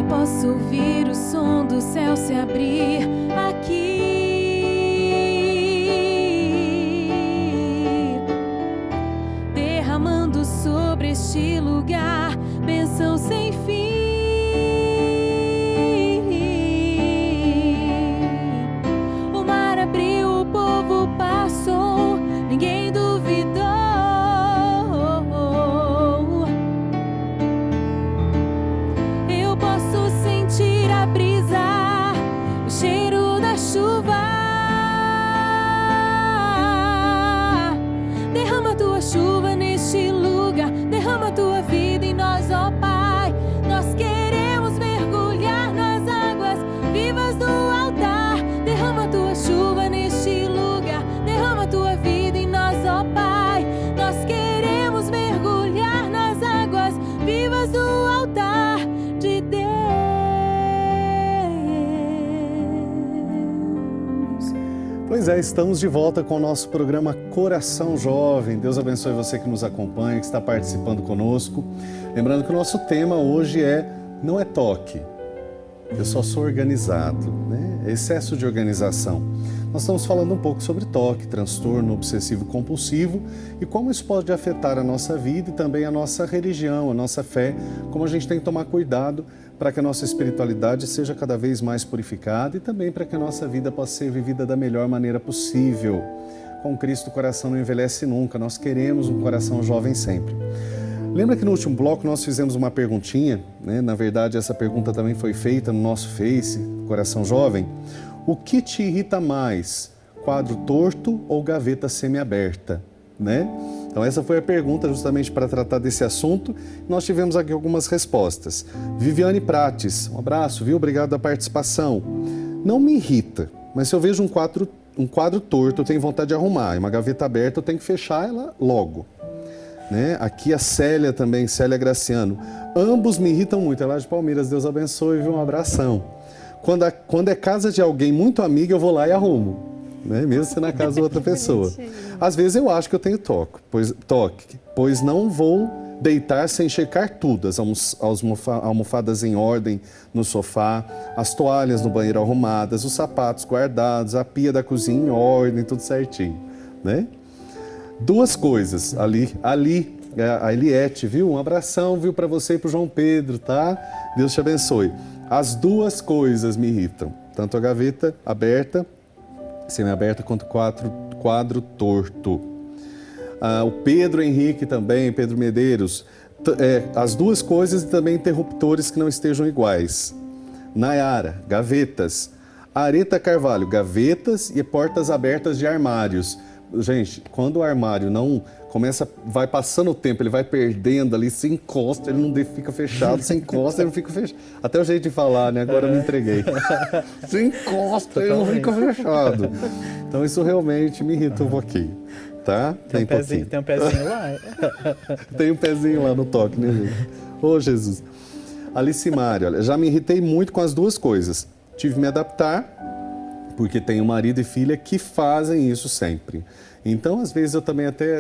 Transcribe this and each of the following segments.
posso ouvir o som do céu se abrir aqui. Derramando sobre este lugar bênção sem fim. O mar abriu, o povo passou, ninguém duvidou. Eu posso sentir a brisa, o cheiro da chuva. Derrama a tua chuva neste lugar, derrama a tua vida em nós, ó Pai. Nós queremos mergulhar nas águas vivas do altar. Derrama a tua chuva neste lugar, derrama a tua vida em nós, ó Pai. Nós queremos mergulhar nas águas vivas do altar de Deus. Pois é, estamos de volta com o nosso programa Coração Jovem. Deus abençoe você que nos acompanha, que está participando conosco. Lembrando que o nosso tema hoje não é toque, eu só sou organizado, né? Excesso de organização. Nós estamos falando um pouco sobre toque, transtorno obsessivo compulsivo e como isso pode afetar a nossa vida e também a nossa religião, a nossa fé, como a gente tem que tomar cuidado para que a nossa espiritualidade seja cada vez mais purificada e também para que a nossa vida possa ser vivida da melhor maneira possível. Com Cristo o coração não envelhece nunca, nós queremos um coração jovem sempre. Lembra que no último bloco nós fizemos uma perguntinha, né? Na verdade essa pergunta também foi feita no nosso Face, Coração Jovem. O que te irrita mais, quadro torto ou gaveta semiaberta, né? Então essa foi a pergunta justamente para tratar desse assunto. Nós tivemos aqui algumas respostas. Viviane Prates, um abraço, viu? Obrigado pela participação. Não me irrita, mas se eu vejo um quadro torto, eu tenho vontade de arrumar. E uma gaveta aberta, eu tenho que fechar ela logo. Né? Aqui a Célia também, Célia Graciano. Ambos me irritam muito. Ela é de Palmeiras, Deus abençoe, viu? Um abração. Quando é casa de alguém muito amigo, eu vou lá e arrumo. Né? Mesmo se na casa de outra pessoa. Às vezes eu acho que eu tenho toque, pois não vou deitar sem checar tudo. As almofadas em ordem no sofá, as toalhas no banheiro arrumadas, os sapatos guardados, a pia da cozinha em ordem, tudo certinho. Né? Duas coisas, a Eliette, viu? Um abração, viu, para você e para o João Pedro, tá? Deus te abençoe. As duas coisas me irritam, tanto a gaveta aberta, semi-aberta, quanto o quadro torto. O Pedro Henrique também, Pedro Medeiros, as duas coisas e também interruptores que não estejam iguais. Nayara, gavetas. Areta Carvalho, gavetas e portas abertas de armários. Gente, quando o armário não começa, vai passando o tempo, ele vai perdendo ali, se encosta, ele não fica fechado, se encosta, ele não fica fechado. Até o jeito de falar, né? Agora eu me entreguei. Se encosta, ele não fica fechado. Então isso realmente me irrita um pouquinho, tá? Tem um pezinho lá. Tem um pezinho lá no toque, né, gente? Ô, Jesus. Alice Mari, olha, já me irritei muito com as duas coisas. Tive que me adaptar, porque tenho marido e filha que fazem isso sempre. Então, às vezes,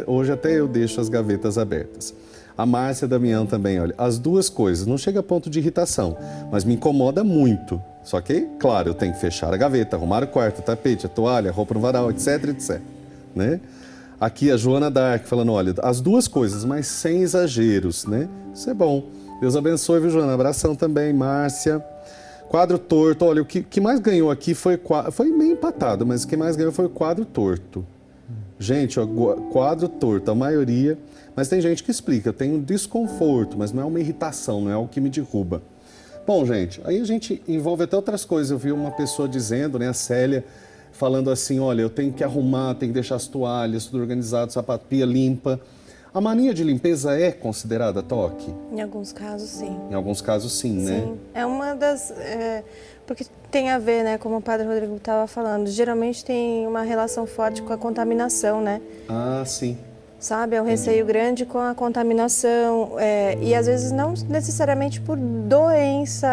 hoje eu deixo as gavetas abertas. A Márcia Damião também, olha, as duas coisas, não chega a ponto de irritação, mas me incomoda muito. Só que, claro, eu tenho que fechar a gaveta, arrumar o quarto, o tapete, a toalha, a roupa no varal, etc, etc. Né? Aqui a Joana Dark falando, olha, as duas coisas, mas sem exageros, né? Isso é bom. Deus abençoe, viu, Joana? Abração também, Márcia. Quadro torto, olha, o que mais ganhou aqui foi meio empatado, mas o que mais ganhou foi o quadro torto. Gente, ó, quadro torto, a maioria, mas tem gente que explica, eu tenho desconforto, mas não é uma irritação, não é algo que me derruba. Bom, gente, aí a gente envolve até outras coisas. Eu vi uma pessoa dizendo, né, a Célia, falando assim, olha, eu tenho que arrumar, tenho que deixar as toalhas, tudo organizado, sapato, pia limpa. A mania de limpeza é considerada toque? Em alguns casos, sim. Em alguns casos, sim, né? Sim, é uma das... porque tem a ver, né, como o Padre Rodrigo estava falando, geralmente tem uma relação forte com a contaminação, né? Ah, sim. Sabe, é um receio grande com a contaminação e às vezes não necessariamente por doença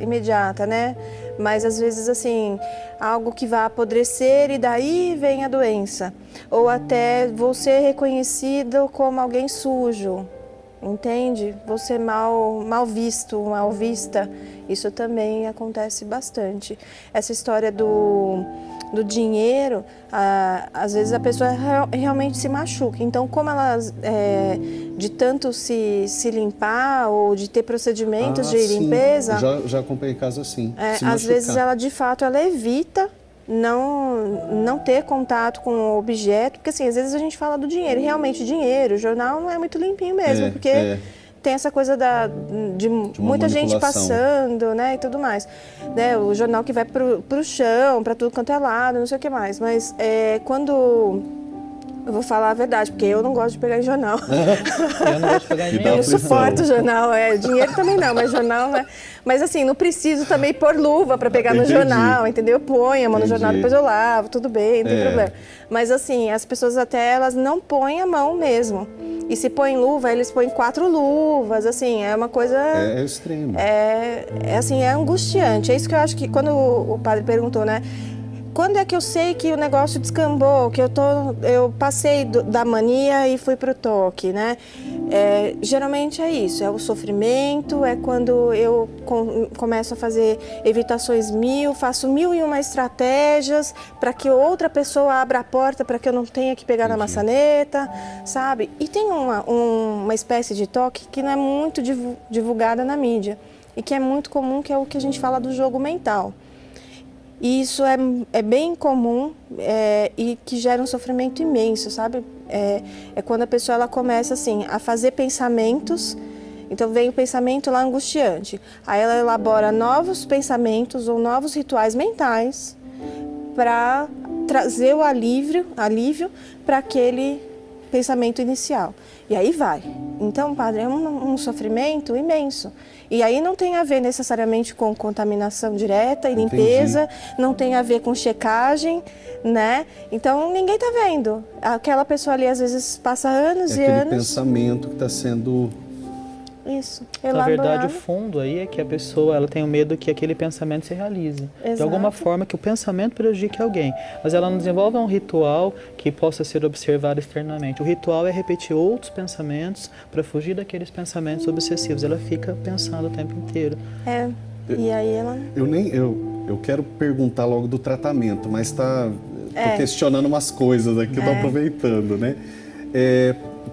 imediata, né? Mas às vezes assim, algo que vai apodrecer e daí vem a doença. Ou até vou ser reconhecido como alguém sujo, entende? Você mal visto, mal vista, isso também acontece bastante. Essa história do dinheiro, às vezes a pessoa realmente se machuca. Então, como ela, de tanto se limpar ou de ter procedimentos de sim. limpeza... Já acompanhei casos assim. às vezes ela, de fato, ela evita não ter contato com o objeto, porque assim, às vezes a gente fala do dinheiro, realmente dinheiro, o jornal não é muito limpinho mesmo, porque tem essa coisa de muita gente passando, né, e tudo mais, né, o jornal que vai pro chão, para tudo quanto é lado, não sei o que mais, mas quando... Eu vou falar a verdade, porque eu não gosto de pegar em jornal. Eu não gosto de pegar em Eu não suporto jornal, dinheiro também não, mas jornal, né? Mas assim, não preciso também pôr luva para pegar no jornal, entendeu? Eu ponho a mão no jornal, depois eu lavo, tudo bem, não tem problema. Mas assim, as pessoas até, elas não põem a mão mesmo. E se põem luva, eles põem 4 luvas, assim, é uma coisa... É extremo. Assim, é angustiante. É isso que eu acho que, quando o padre perguntou, né? Quando é que eu sei que o negócio descambou, que eu passei da mania e fui para o toque, né? Geralmente é isso, é o sofrimento, é quando eu começo a fazer evitações faço 1001 estratégias para que outra pessoa abra a porta para que eu não tenha que pegar na maçaneta, sabe? E tem uma espécie de toque que não é muito divulgada na mídia e que é muito comum, que é o que a gente fala do jogo mental. E isso é bem comum e que gera um sofrimento imenso, sabe? É quando a pessoa ela começa assim, a fazer pensamentos, então vem o pensamento lá angustiante. Aí ela elabora novos pensamentos ou novos rituais mentais para trazer o alívio para aquele pensamento inicial. E aí vai. Então, padre, é um sofrimento imenso. E aí não tem a ver necessariamente com contaminação direta e limpeza, não tem a ver com checagem, né? Então ninguém está vendo. Aquela pessoa ali às vezes passa anos e anos. Aquele pensamento que está sendo... Isso, elaborado. Na verdade, o fundo aí é que a pessoa ela tem o medo que aquele pensamento se realize. Exato. De alguma forma que o pensamento prejudique alguém. Mas ela não desenvolve um ritual que possa ser observado externamente. O ritual é repetir outros pensamentos para fugir daqueles pensamentos obsessivos. Ela fica pensando o tempo inteiro. E aí ela... Eu quero perguntar logo do tratamento, mas tô questionando umas coisas aqui, tô aproveitando, né?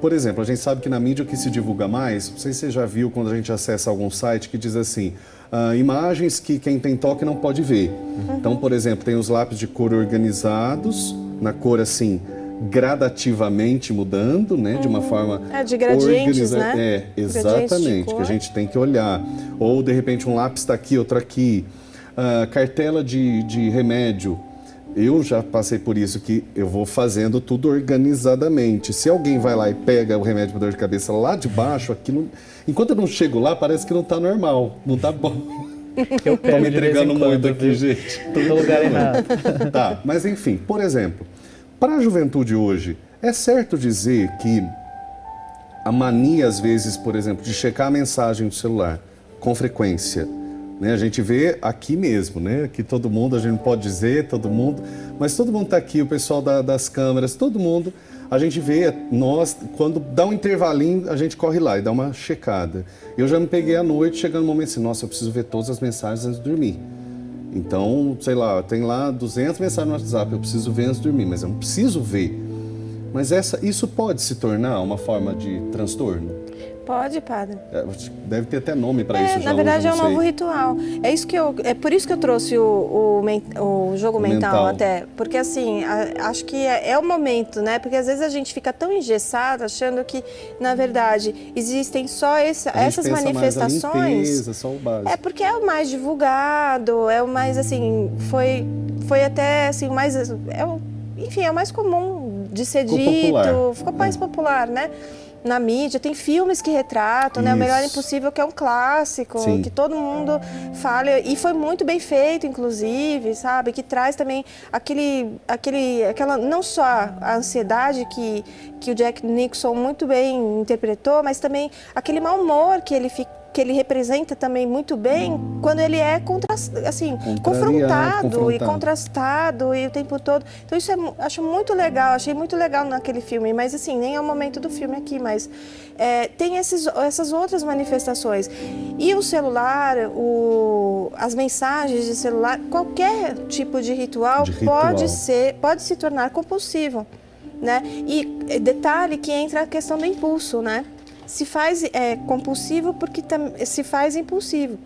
Por exemplo, a gente sabe que na mídia o que se divulga mais, não sei se você já viu quando a gente acessa algum site que diz assim, imagens que quem tem toque não pode ver. Então, por exemplo, tem os lápis de cor organizados, na cor assim, gradativamente mudando, né? De uma forma... de gradientes, né? Exatamente, que a gente tem que olhar. Ou, de repente, um lápis está aqui, outro aqui. Cartela de remédio. Eu já passei por isso, que eu vou fazendo tudo organizadamente. Se alguém vai lá e pega o remédio para dor de cabeça lá de baixo, aquilo, enquanto eu não chego lá, parece que não está normal, não está bom. Eu pego me entregando muito aqui, gente. No lugar errado. Tá, mas enfim, por exemplo, para a juventude hoje, é certo dizer que a mania, às vezes, por exemplo, de checar a mensagem do celular com frequência, né? A gente vê aqui mesmo, né? Que todo mundo, a gente não pode dizer todo mundo, mas todo mundo está aqui, o pessoal das câmeras, todo mundo, a gente vê, nós, quando dá um intervalinho, a gente corre lá e dá uma checada. Eu já me peguei à noite, chegando no momento assim, nossa, eu preciso ver todas as mensagens antes de dormir. Então, sei lá, tem lá 200 mensagens no WhatsApp, eu preciso ver antes de dormir, mas eu não preciso ver. Mas isso pode se tornar uma forma de transtorno? Pode, padre. Deve ter até nome para isso já. Na verdade, hoje, é um novo ritual. É por isso que eu trouxe o jogo mental até. Porque, assim, acho que é o momento, né? Porque às vezes a gente fica tão engessado achando que, na verdade, existem só essas manifestações. Mais a limpeza, só o básico. É porque é o mais divulgado, é o mais, assim, foi até, assim, o mais... enfim, é o mais comum de ser dito. Ficou mais popular, né? Na mídia, tem filmes que retratam, né? O Melhor Impossível, que é um clássico, que todo mundo fala, e foi muito bem feito, inclusive, sabe? Que traz também aquela não só a ansiedade que o Jack Nicholson muito bem interpretou, mas também aquele mau humor que ele que ele representa também muito bem quando ele é confrontado e contrastado e o tempo todo. Então isso acho muito legal, achei muito legal naquele filme, mas assim, nem é o momento do filme aqui, mas tem essas outras manifestações. E o celular, as mensagens de celular, qualquer tipo de ritual. Pode se tornar compulsivo, né? E detalhe que entra a questão do impulso, né? Se faz compulsivo porque se faz impulsivo.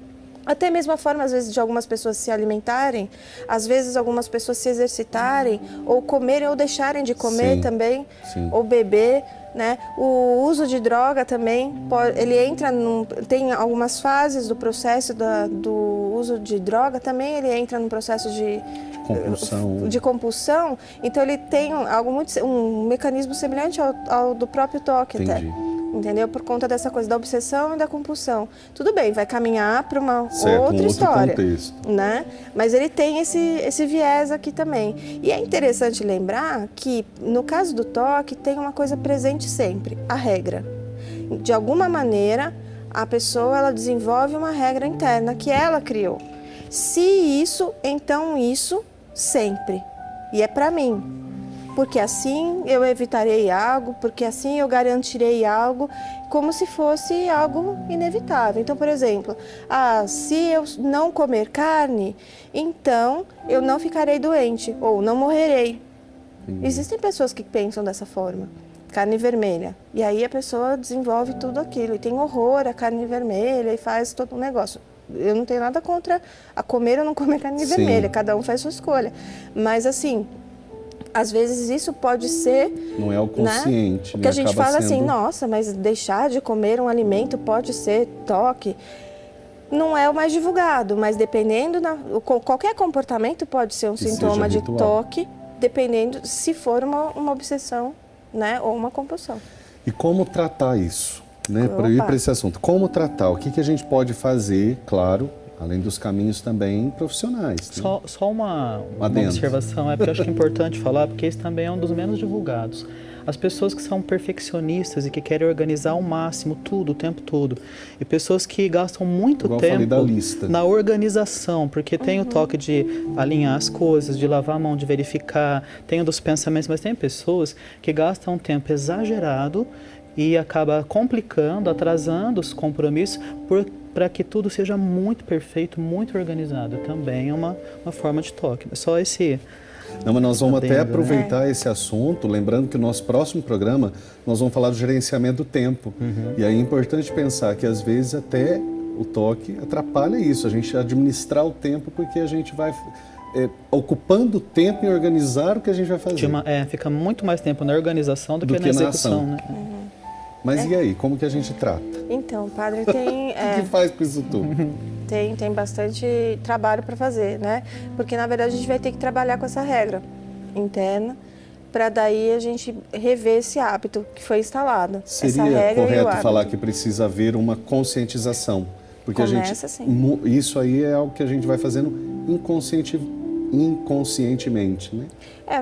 Até mesmo a forma, às vezes, de algumas pessoas se alimentarem, às vezes algumas pessoas se exercitarem, ou comerem ou deixarem de comer também, ou beber, né? O uso de droga também, ele entra tem algumas fases do processo do uso de droga, também ele entra num processo de compulsão, então ele tem um mecanismo semelhante ao do próprio toque. Entendi. Até. Entendeu? Por conta dessa coisa da obsessão e da compulsão. Tudo bem, vai caminhar para uma outra história, né? Mas ele tem esse viés aqui também. E é interessante lembrar que, no caso do toque, tem uma coisa presente sempre, a regra. De alguma maneira, a pessoa ela desenvolve uma regra interna que ela criou. Se isso, então isso, sempre. E é para mim. Porque assim eu evitarei algo, porque assim eu garantirei algo, como se fosse algo inevitável. Então, por exemplo, se eu não comer carne, então eu não ficarei doente ou não morrerei. Existem pessoas que pensam dessa forma, carne vermelha. E aí a pessoa desenvolve tudo aquilo e tem horror à carne vermelha e faz todo um negócio. Eu não tenho nada contra a comer ou não comer carne vermelha, cada um faz sua escolha. Mas assim, às vezes isso pode ser... Não é o consciente, né? Porque a gente fala assim, nossa, mas deixar de comer um alimento pode ser toque. Não é o mais divulgado, mas dependendo... qualquer comportamento pode ser um sintoma de toque, dependendo se for uma obsessão, né, ou uma compulsão. E como tratar isso? Né? Para ir para esse assunto. Como tratar? O que a gente pode fazer, claro... Além dos caminhos também profissionais. Né? Só uma observação, porque eu acho que é importante falar, porque esse também é um dos menos divulgados. As pessoas que são perfeccionistas e que querem organizar ao máximo tudo, o tempo todo. E pessoas que gastam muito tempo na organização, porque tem o toque de alinhar as coisas, de lavar a mão, de verificar, tem o dos pensamentos, mas tem pessoas que gastam um tempo exagerado e acaba complicando, atrasando os compromissos para que tudo seja muito perfeito, muito organizado. Também é uma forma de toque. Só esse... Não, mas nós vamos até aproveitar esse assunto, lembrando que o nosso próximo programa, nós vamos falar do gerenciamento do tempo. E aí é importante pensar que às vezes até o toque atrapalha isso, a gente administrar o tempo, porque a gente vai... ocupando tempo em organizar o que a gente vai fazer. Fica muito mais tempo na organização do que na execução, né? Mas e aí, como que a gente trata? Então, padre, tem... O que faz com isso tudo? Tem bastante trabalho para fazer, né? Porque, na verdade, a gente vai ter que trabalhar com essa regra interna para daí a gente rever esse hábito que foi instalado. Seria correto falar que precisa haver uma conscientização? Porque isso aí é algo que a gente vai fazendo inconscientemente, né?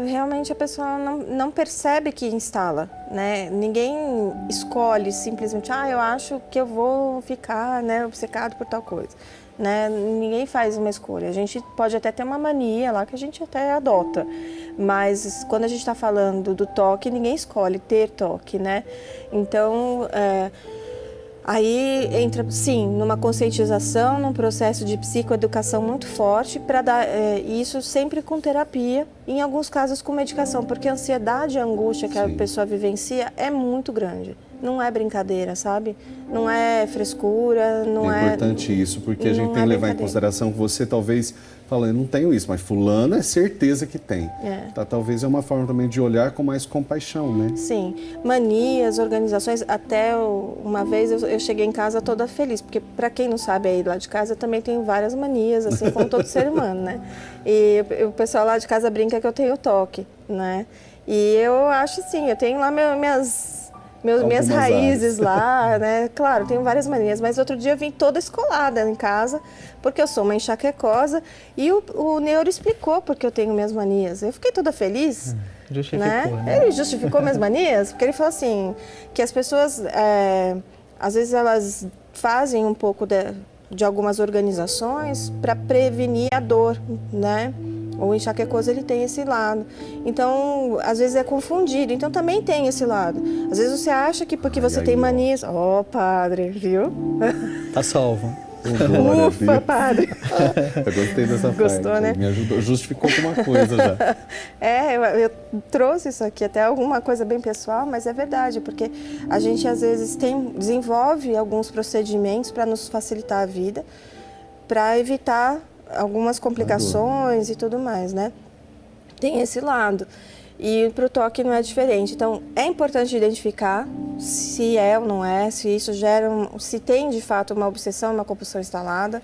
Realmente a pessoa não percebe que instala, né? Ninguém escolhe simplesmente, eu acho que eu vou ficar, né, obcecado por tal coisa, né? Ninguém faz uma escolha. A gente pode até ter uma mania lá que a gente até adota, mas quando a gente está falando do toque, ninguém escolhe ter toque, né? Então, aí entra, sim, numa conscientização, num processo de psicoeducação muito forte, para dar isso sempre com terapia, em alguns casos com medicação, porque a ansiedade e a angústia que a pessoa vivencia é muito grande. Não é brincadeira, sabe? Não é frescura, não é... É importante isso, porque a gente tem que levar em consideração que você talvez fala, eu não tenho isso, mas fulano é certeza que tem. Talvez é uma forma também de olhar com mais compaixão, né? Sim. Manias, organizações, até uma vez eu cheguei em casa toda feliz, porque para quem não sabe aí lá de casa, eu também tenho várias manias, assim como todo ser humano, né? E o pessoal lá de casa brinca que eu tenho toque, né? E eu acho assim, eu tenho lá minhas raízes lá, né? Claro, tenho várias manias, mas outro dia eu vim toda escolada em casa, porque eu sou uma enxaquecosa, e o neuro explicou porque eu tenho minhas manias. Eu fiquei toda feliz. Justificou, né? Ele justificou minhas manias, porque ele falou assim, que as pessoas, às vezes elas fazem um pouco de algumas organizações para prevenir a dor, né? O enxaquecoso, ele tem esse lado. Então, às vezes é confundido. Então, também tem esse lado. Às vezes você acha que porque você tem manias... Ó, padre, viu? Tá salvo. Ufa, padre. Eu gostei dessa Gostou, parte. Né? Me ajudou, justificou alguma coisa já. Eu trouxe isso aqui, até alguma coisa bem pessoal, mas é verdade, porque a gente às vezes desenvolve alguns procedimentos para nos facilitar a vida, para evitar algumas complicações e tudo mais, né? Tem esse lado. E para o toque não é diferente. Então, é importante identificar se é ou não é, se isso gera, se tem de fato uma obsessão, uma compulsão instalada,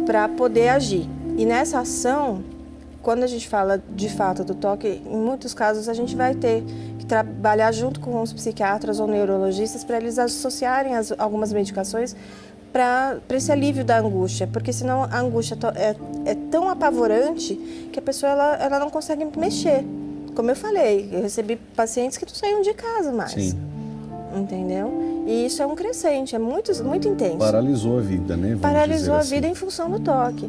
para poder agir. E nessa ação, quando a gente fala de fato do toque, em muitos casos a gente vai ter que trabalhar junto com os psiquiatras ou neurologistas para eles associarem algumas medicações para esse alívio da angústia, porque senão a angústia é tão apavorante que a pessoa ela não consegue mexer. Como eu falei, eu recebi pacientes que não saíam de casa mais. Sim. Entendeu? E isso é um crescente, é muito intenso. Paralisou a vida, né? Paralisou a vida em função do toque,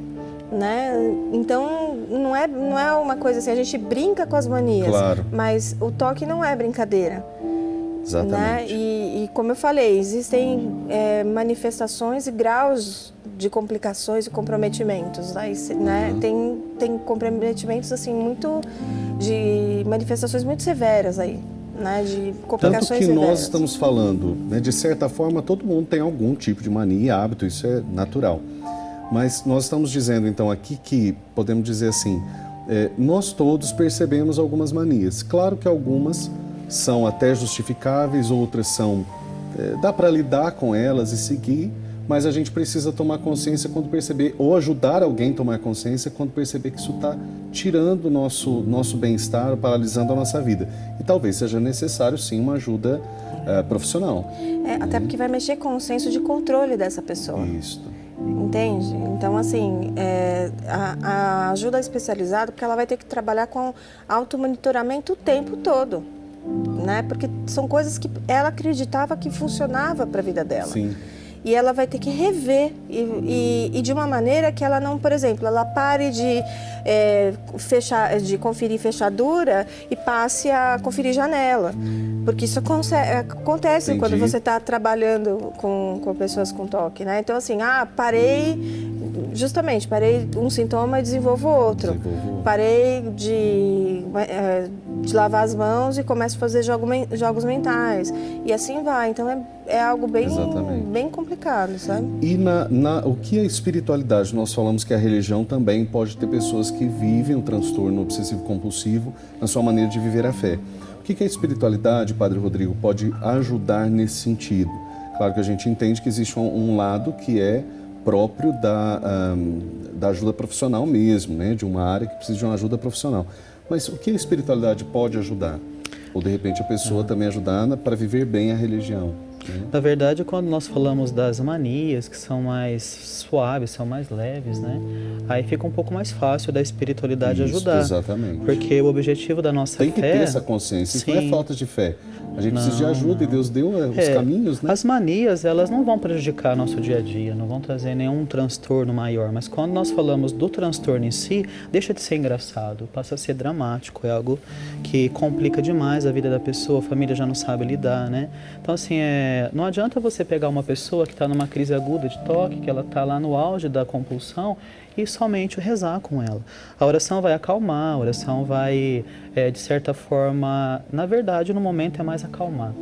né? Então, não é uma coisa assim, a gente brinca com as manias, claro, mas o toque não é brincadeira. Exatamente. Né? E como eu falei, existem manifestações e graus de complicações e comprometimentos. Né? Tem comprometimentos assim, de manifestações muito severas aí. Né? De complicações Tanto que severas. Nós estamos falando, né, de certa forma, todo mundo tem algum tipo de mania e hábito, isso é natural. Mas nós estamos dizendo então aqui que, podemos dizer assim, nós todos percebemos algumas manias. Claro que algumas são até justificáveis, outras são... dá para lidar com elas e seguir, mas a gente precisa tomar consciência quando perceber, ou ajudar alguém a tomar consciência quando perceber que isso está tirando o nosso bem-estar, paralisando a nossa vida. E talvez seja necessário, sim, uma ajuda profissional. Até porque vai mexer com o senso de controle dessa pessoa. Isso. Entende? Então, assim, a ajuda especializada, porque ela vai ter que trabalhar com automonitoramento o tempo todo. Né? Porque são coisas que ela acreditava que funcionava para a vida dela. Sim. E ela vai ter que rever e de uma maneira que ela não, por exemplo, ela pare de conferir fechadura e passe a conferir janela. Porque isso acontece Entendi. quando você está trabalhando com pessoas com toque, né? Então, assim, parei um sintoma e desenvolvo outro. Parei de lavar as mãos e começo a fazer jogos mentais. E assim vai. Então, é algo bem complicado, sabe? E o que é espiritualidade? Nós falamos que a religião também pode ter pessoas que vivem o transtorno obsessivo-compulsivo na sua maneira de viver a fé. O que é espiritualidade, Padre Rodrigo, pode ajudar nesse sentido? Claro que a gente entende que existe um lado que é próprio da ajuda profissional mesmo, né? De uma área que precisa de uma ajuda profissional. Mas o que a espiritualidade pode ajudar? Ou, de repente, a pessoa também ajudar para viver bem a religião? Né? Na verdade, quando nós falamos das manias, que são mais suaves, são mais leves, né? Aí fica um pouco mais fácil da espiritualidade ajudar. Exatamente. Porque o objetivo da nossa fé... Tem que ter essa consciência, isso não é falta de fé. A gente precisa de ajuda e Deus deu os caminhos, né? As manias, elas não vão prejudicar nosso dia a dia, não vão trazer nenhum transtorno maior, mas quando nós falamos do transtorno em si, deixa de ser engraçado, passa a ser dramático, é algo que complica demais a vida da pessoa, a família já não sabe lidar, né? Então, assim, não adianta você pegar uma pessoa que está numa crise aguda de toque, que ela está lá no auge da compulsão, e somente rezar com ela. A oração vai acalmar, a oração vai, de certa forma, na verdade, no momento é mais acalmar,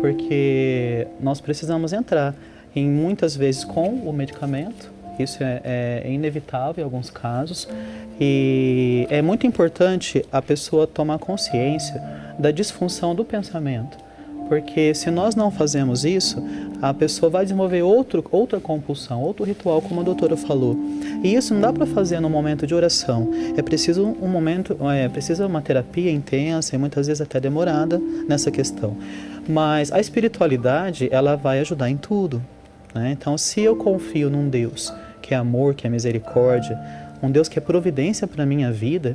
porque nós precisamos entrar em muitas vezes com o medicamento, isso é inevitável em alguns casos, e é muito importante a pessoa tomar consciência da disfunção do pensamento. Porque se nós não fazemos isso, a pessoa vai desenvolver outra compulsão, outro ritual, como a doutora falou. E isso não dá para fazer no momento de oração. É preciso precisa uma terapia intensa e muitas vezes até demorada nessa questão. Mas a espiritualidade, ela vai ajudar em tudo, né? Então, se eu confio num Deus que é amor, que é misericórdia, um Deus que é providência para a minha vida,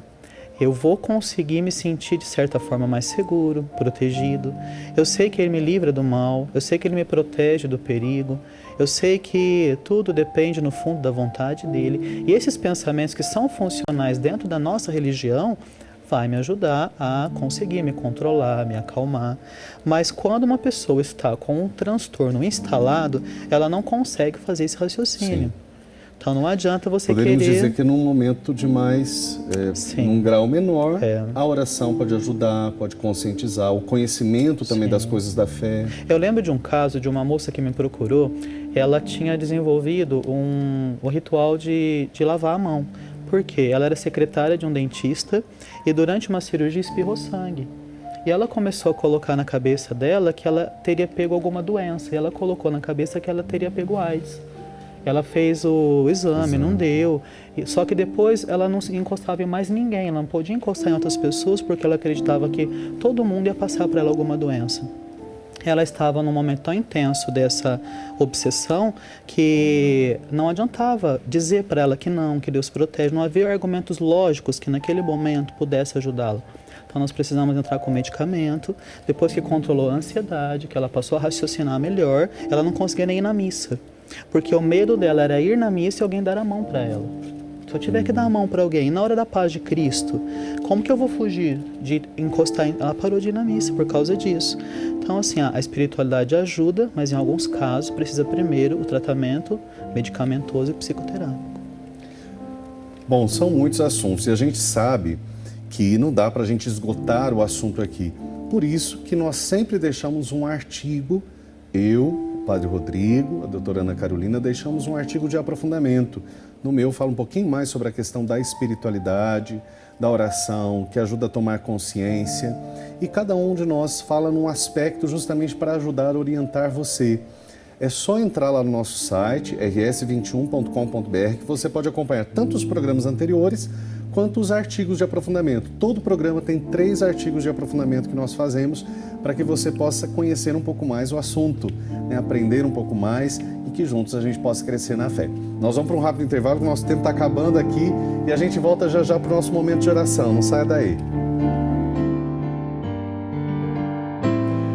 eu vou conseguir me sentir de certa forma mais seguro, protegido. Eu sei que Ele me livra do mal, eu sei que Ele me protege do perigo, eu sei que tudo depende no fundo da vontade dEle. E esses pensamentos que são funcionais dentro da nossa religião vai me ajudar a conseguir me controlar, me acalmar. Mas quando uma pessoa está com um transtorno instalado, ela não consegue fazer esse raciocínio. Sim. Então não adianta você Poderíamos querer... dizer que num momento de mais, num grau menor, a oração pode ajudar, pode conscientizar, o conhecimento também das coisas da fé. Eu lembro de um caso de uma moça que me procurou, ela tinha desenvolvido um ritual de lavar a mão. Por quê? Ela era secretária de um dentista e durante uma cirurgia espirrou sangue. E ela começou a colocar na cabeça dela que ela teria pego alguma doença. E ela colocou na cabeça que ela teria pego AIDS. Ela fez o exame, não deu. Só que depois ela não encostava em mais ninguém. Ela não podia encostar em outras pessoas porque ela acreditava que todo mundo ia passar para ela alguma doença. Ela estava num momento tão intenso dessa obsessão que não adiantava dizer para ela que não, que Deus protege. Não havia argumentos lógicos que naquele momento pudesse ajudá-la. Então nós precisamos entrar com medicamento. Depois que controlou a ansiedade, que ela passou a raciocinar melhor, ela não conseguia nem ir na missa. Porque o medo dela era ir na missa e alguém dar a mão para ela. Se eu tiver que dar a mão para alguém na hora da paz de Cristo, como que eu vou fugir de encostar? Ela parou de ir na missa por causa disso. Então, assim, a espiritualidade ajuda, mas em alguns casos precisa primeiro o tratamento medicamentoso e psicoterápico. Bom, são muitos assuntos e a gente sabe que não dá para a gente esgotar o assunto aqui. Por isso que nós sempre deixamos um artigo, o Padre Rodrigo, a doutora Ana Carolina, deixamos um artigo de aprofundamento. No meu, falo um pouquinho mais sobre a questão da espiritualidade, da oração, que ajuda a tomar consciência. E cada um de nós fala num aspecto justamente para ajudar a orientar você. É só entrar lá no nosso site, rs21.com.br, que você pode acompanhar tanto os programas anteriores quanto os artigos de aprofundamento. Todo programa tem 3 artigos de aprofundamento que nós fazemos para que você possa conhecer um pouco mais o assunto, né? Aprender um pouco mais e que juntos a gente possa crescer na fé. Nós vamos para um rápido intervalo, que o nosso tempo está acabando aqui e a gente volta já já para o nosso momento de oração. Não saia daí.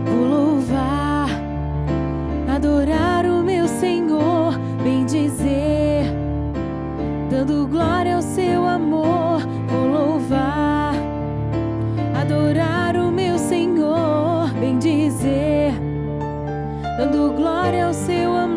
Vou louvar, adorar o meu Senhor, bendizer, dando glória ao seu amor. Vou louvar, adorar o meu Senhor, bendizer, dando glória ao seu amor.